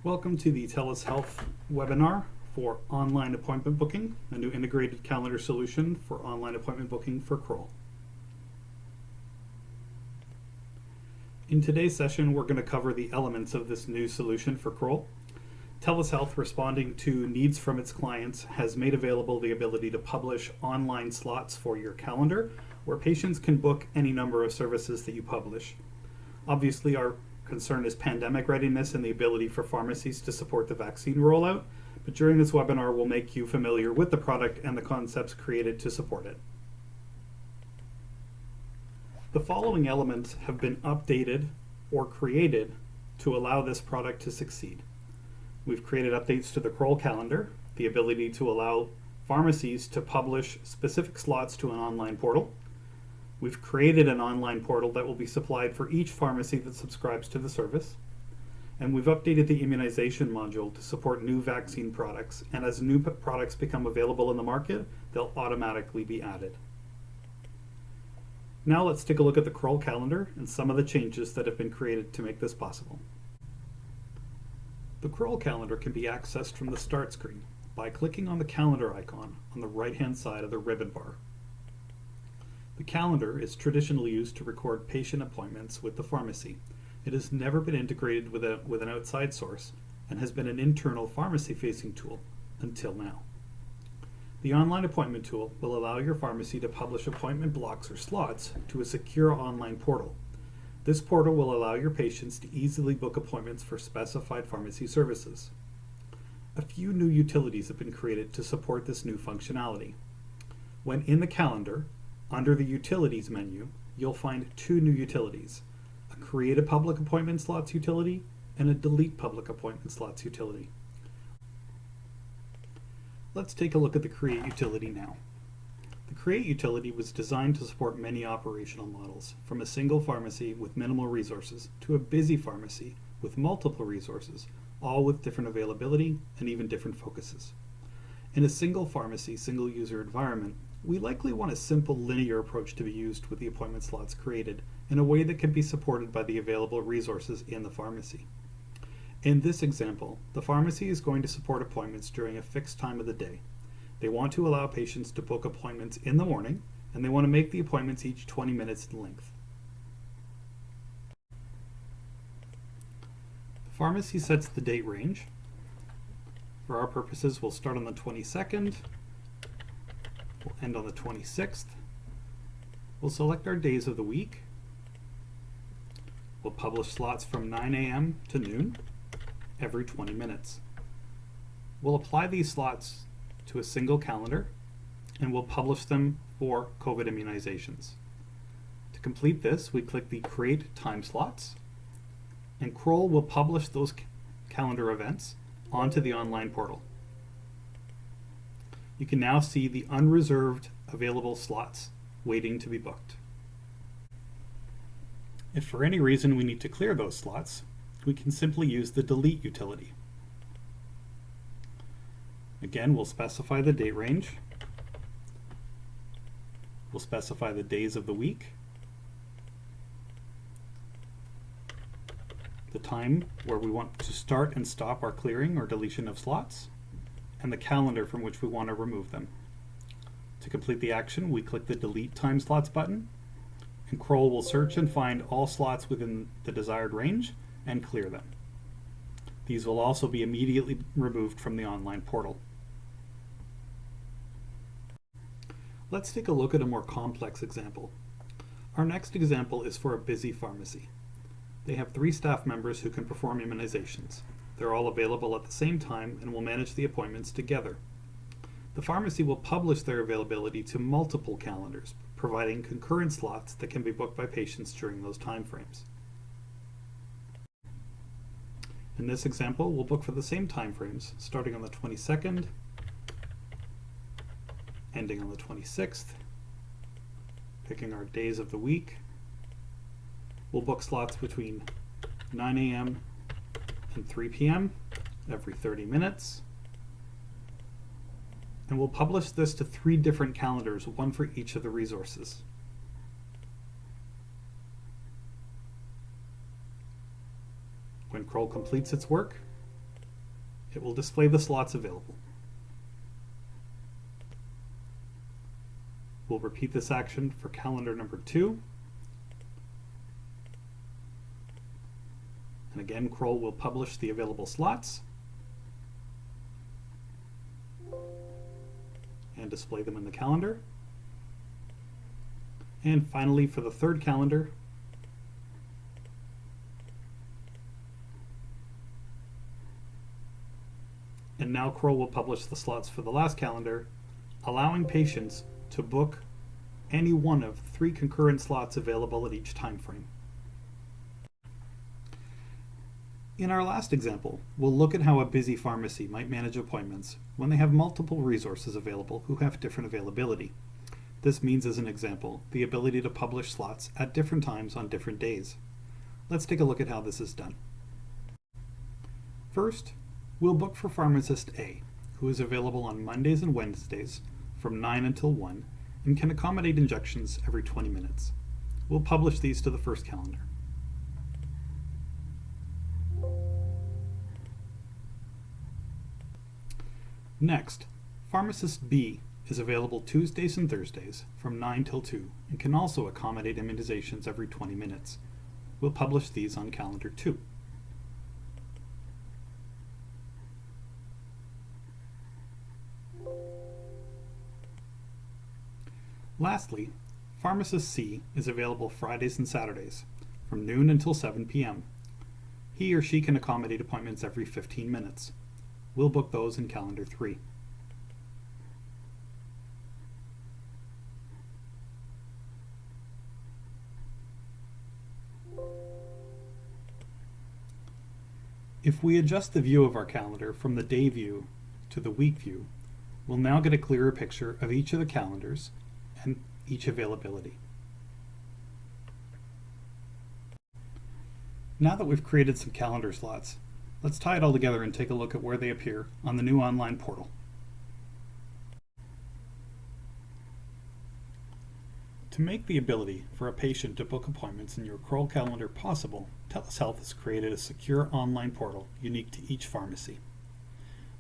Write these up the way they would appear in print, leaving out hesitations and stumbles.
Welcome to the TELUS Health webinar for online appointment booking, a new integrated calendar solution for online appointment booking for Kroll. In today's session, we're going to cover the elements of this new solution for Kroll. TELUS Health, responding to needs from its clients, has made available the ability to publish online slots for your calendar, where patients can book any number of services that you publish. Obviously, our concern is pandemic readiness and the ability for pharmacies to support the vaccine rollout, but during this webinar we'll make you familiar with the product and the concepts created to support it. The following elements have been updated or created to allow this product to succeed. We've created updates to the Kroll calendar, the ability to allow pharmacies to publish specific slots to an online portal. We've created an online portal that will be supplied for each pharmacy that subscribes to the service. And we've updated the immunization module to support new vaccine products. And as new products become available in the market, they'll automatically be added. Now let's take a look at the Kroll calendar and some of the changes that have been created to make this possible. The Kroll calendar can be accessed from the start screen by clicking on the calendar icon on the right-hand side of the ribbon bar. The calendar is traditionally used to record patient appointments with the pharmacy. It has never been integrated with an outside source and has been an internal pharmacy-facing tool until now. The online appointment tool will allow your pharmacy to publish appointment blocks or slots to a secure online portal. This portal will allow your patients to easily book appointments for specified pharmacy services. A few new utilities have been created to support this new functionality. When in the calendar, under the Utilities menu, you'll find two new utilities, a Create a Public Appointment Slots utility and a Delete Public Appointment Slots utility. Let's take a look at the Create utility now. The Create utility was designed to support many operational models, from a single pharmacy with minimal resources to a busy pharmacy with multiple resources, all with different availability and even different focuses. In a single pharmacy, single user environment, we likely want a simple linear approach to be used with the appointment slots created in a way that can be supported by the available resources in the pharmacy. In this example, the pharmacy is going to support appointments during a fixed time of the day. They want to allow patients to book appointments in the morning, and they want to make the appointments each 20 minutes in length. The pharmacy sets the date range. For our purposes, we'll start on the 22nd. We'll end on the 26th. We'll select our days of the week. We'll publish slots from 9 a.m. to noon every 20 minutes. We'll apply these slots to a single calendar and we'll publish them for COVID immunizations. To complete this, we click the Create Time Slots, and Kroll will publish those calendar events onto the online portal. You can now see the unreserved available slots waiting to be booked. If for any reason we need to clear those slots, we can simply use the Delete utility. Again, we'll specify the date range. We'll specify the days of the week, the time where we want to start and stop our clearing or deletion of slots, and the calendar from which we want to remove them. To complete the action, we click the Delete Time Slots button, and Kroll will search and find all slots within the desired range and clear them. These will also be immediately removed from the online portal. Let's take a look at a more complex example. Our next example is for a busy pharmacy. They have 3 staff members who can perform immunizations. They're all available at the same time and will manage the appointments together. The pharmacy will publish their availability to multiple calendars, providing concurrent slots that can be booked by patients during those time frames. In this example, we'll book for the same time frames, starting on the 22nd, ending on the 26th, picking our days of the week. We'll book slots between 9 a.m. and 3 p.m. every 30 minutes. And we'll publish this to 3 different calendars, one for each of the resources. When Kroll completes its work, It will display the slots available. We'll repeat this action for calendar number 2. And again, Kroll will publish the available slots and display them in the calendar. And finally, for the 3rd calendar, and now Kroll will publish the slots for the last calendar, allowing patients to book any one of 3 concurrent slots available at each time frame. In our last example, we'll look at how a busy pharmacy might manage appointments when they have multiple resources available who have different availability. This means, as an example, the ability to publish slots at different times on different days. Let's take a look at how this is done. First, we'll book for pharmacist A, who is available on Mondays and Wednesdays from 9 until 1 and can accommodate injections every 20 minutes. We'll publish these to the first calendar. Next, pharmacist B is available Tuesdays and Thursdays from 9 till 2 and can also accommodate immunizations every 20 minutes. We'll publish these on calendar 2. Lastly, pharmacist C is available Fridays and Saturdays from noon until 7 p.m. He or she can accommodate appointments every 15 minutes. We'll book those in calendar 3. If we adjust the view of our calendar from the day view to the week view, we'll now get a clearer picture of each of the calendars and each availability. Now that we've created some calendar slots, let's tie it all together and take a look at where they appear on the new online portal. To make the ability for a patient to book appointments in your Kroll calendar possible, TELUS Health has created a secure online portal unique to each pharmacy.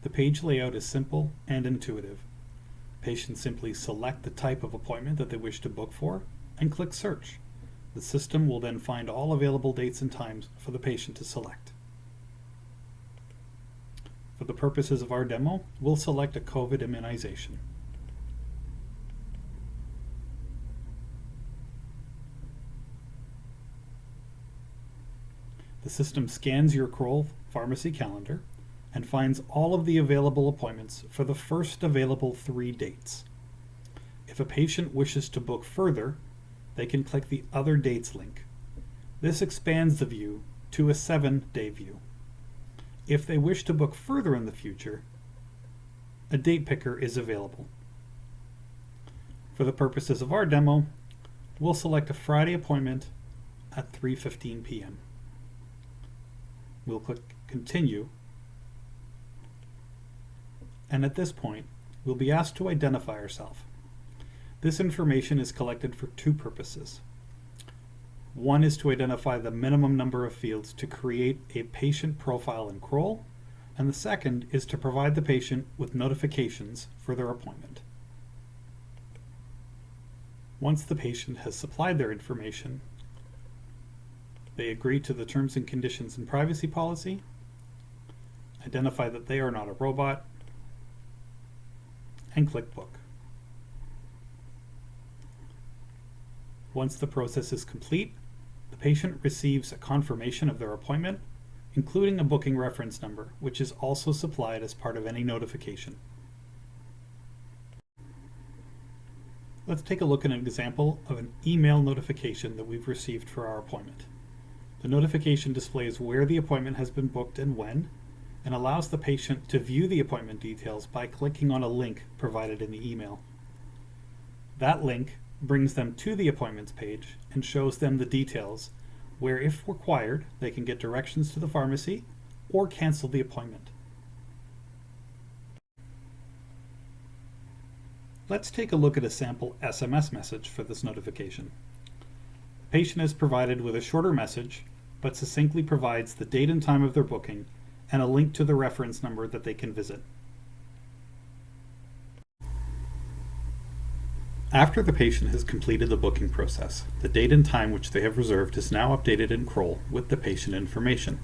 The page layout is simple and intuitive. Patients simply select the type of appointment that they wish to book for and click Search. The system will then find all available dates and times for the patient to select. For the purposes of our demo, we'll select a COVID immunization. The system scans your Kroll pharmacy calendar and finds all of the available appointments for the first available 3 dates. If a patient wishes to book further, they can click the Other Dates link. This expands the view to a 7-day view. If they wish to book further in the future, a date picker is available. For the purposes of our demo, we'll select a Friday appointment at 3:15 p.m. We'll click Continue, and at this point, we'll be asked to identify ourselves. This information is collected for 2 purposes. One is to identify the minimum number of fields to create a patient profile in Kroll, and the second is to provide the patient with notifications for their appointment. Once the patient has supplied their information, they agree to the terms and conditions and privacy policy, identify that they are not a robot, and click Book. Once the process is complete, the patient receives a confirmation of their appointment, including a booking reference number, which is also supplied as part of any notification. Let's take a look at an example of an email notification that we've received for our appointment. The notification displays where the appointment has been booked and when, and allows the patient to view the appointment details by clicking on a link provided in the email. That link brings them to the appointments page and shows them the details, where if required, they can get directions to the pharmacy or cancel the appointment. Let's take a look at a sample SMS message for this notification. The patient is provided with a shorter message, but succinctly provides the date and time of their booking and a link to the reference number that they can visit. After the patient has completed the booking process, the date and time which they have reserved is now updated in Kroll with the patient information.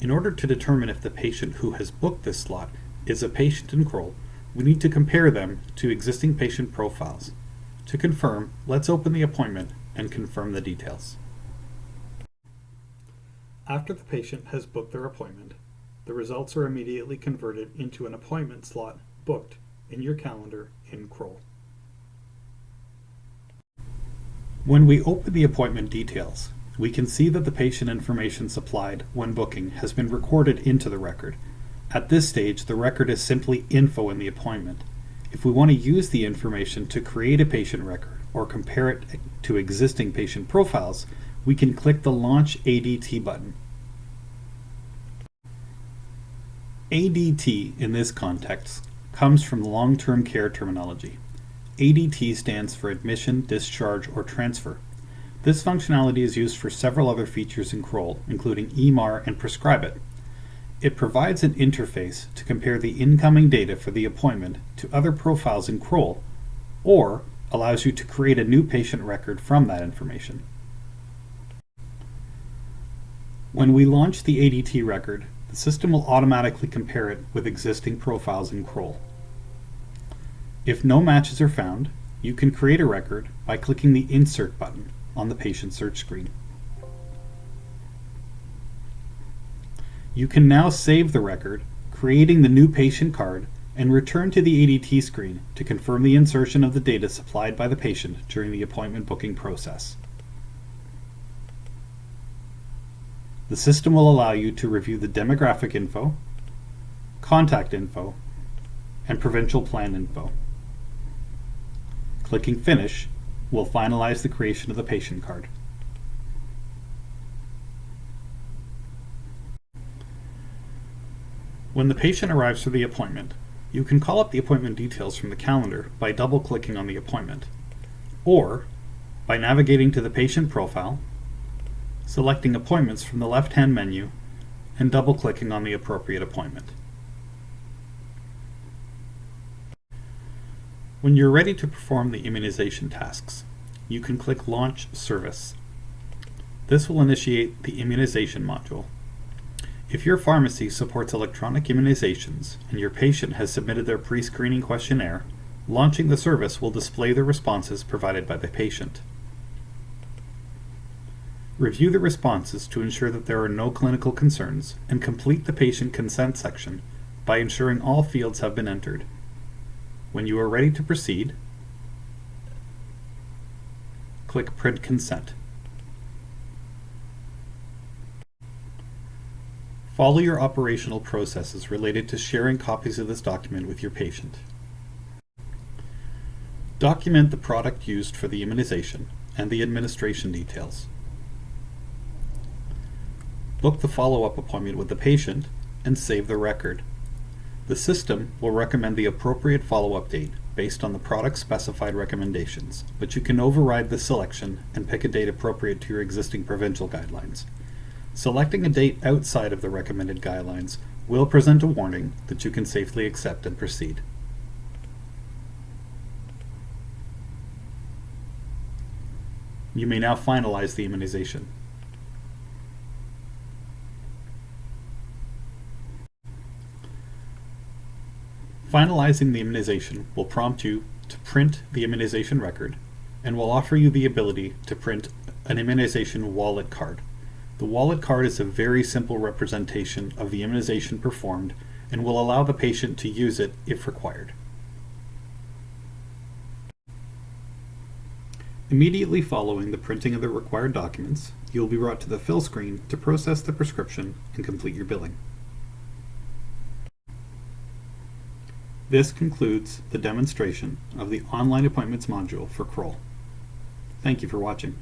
In order to determine if the patient who has booked this slot is a patient in Kroll, we need to compare them to existing patient profiles. To confirm, let's open the appointment and confirm the details. After the patient has booked their appointment, the results are immediately converted into an appointment slot booked in your calendar in Kroll. When we open the appointment details, we can see that the patient information supplied when booking has been recorded into the record. At this stage, the record is simply info in the appointment. If we want to use the information to create a patient record or compare it to existing patient profiles, we can click the Launch ADT button. ADT in this context comes from long-term care terminology. ADT stands for Admission, Discharge, or Transfer. This functionality is used for several other features in Kroll, including EMAR and Prescribe It. It provides an interface to compare the incoming data for the appointment to other profiles in Kroll, or allows you to create a new patient record from that information. When we launch the ADT record, the system will automatically compare it with existing profiles in Kroll. If no matches are found, you can create a record by clicking the Insert button on the patient search screen. You can now save the record, creating the new patient card, and return to the ADT screen to confirm the insertion of the data supplied by the patient during the appointment booking process. The system will allow you to review the demographic info, contact info, and provincial plan info. Clicking Finish will finalize the creation of the patient card. When the patient arrives for the appointment, you can call up the appointment details from the calendar by double-clicking on the appointment, or by navigating to the patient profile, selecting Appointments from the left-hand menu, and double-clicking on the appropriate appointment. When you're ready to perform the immunization tasks, you can click Launch Service. This will initiate the immunization module. If your pharmacy supports electronic immunizations and your patient has submitted their pre-screening questionnaire, launching the service will display the responses provided by the patient. Review the responses to ensure that there are no clinical concerns and complete the patient consent section by ensuring all fields have been entered. When you are ready to proceed, click Print Consent. Follow your operational processes related to sharing copies of this document with your patient. Document the product used for the immunization and the administration details. Book the follow-up appointment with the patient and save the record. The system will recommend the appropriate follow-up date based on the product's specified recommendations, but you can override this selection and pick a date appropriate to your existing provincial guidelines. Selecting a date outside of the recommended guidelines will present a warning that you can safely accept and proceed. You may now finalize the immunization. Finalizing the immunization will prompt you to print the immunization record and will offer you the ability to print an immunization wallet card. The wallet card is a very simple representation of the immunization performed and will allow the patient to use it if required. Immediately following the printing of the required documents, you will be brought to the fill screen to process the prescription and complete your billing. This concludes the demonstration of the Online Appointments module for Kroll. Thank you for watching.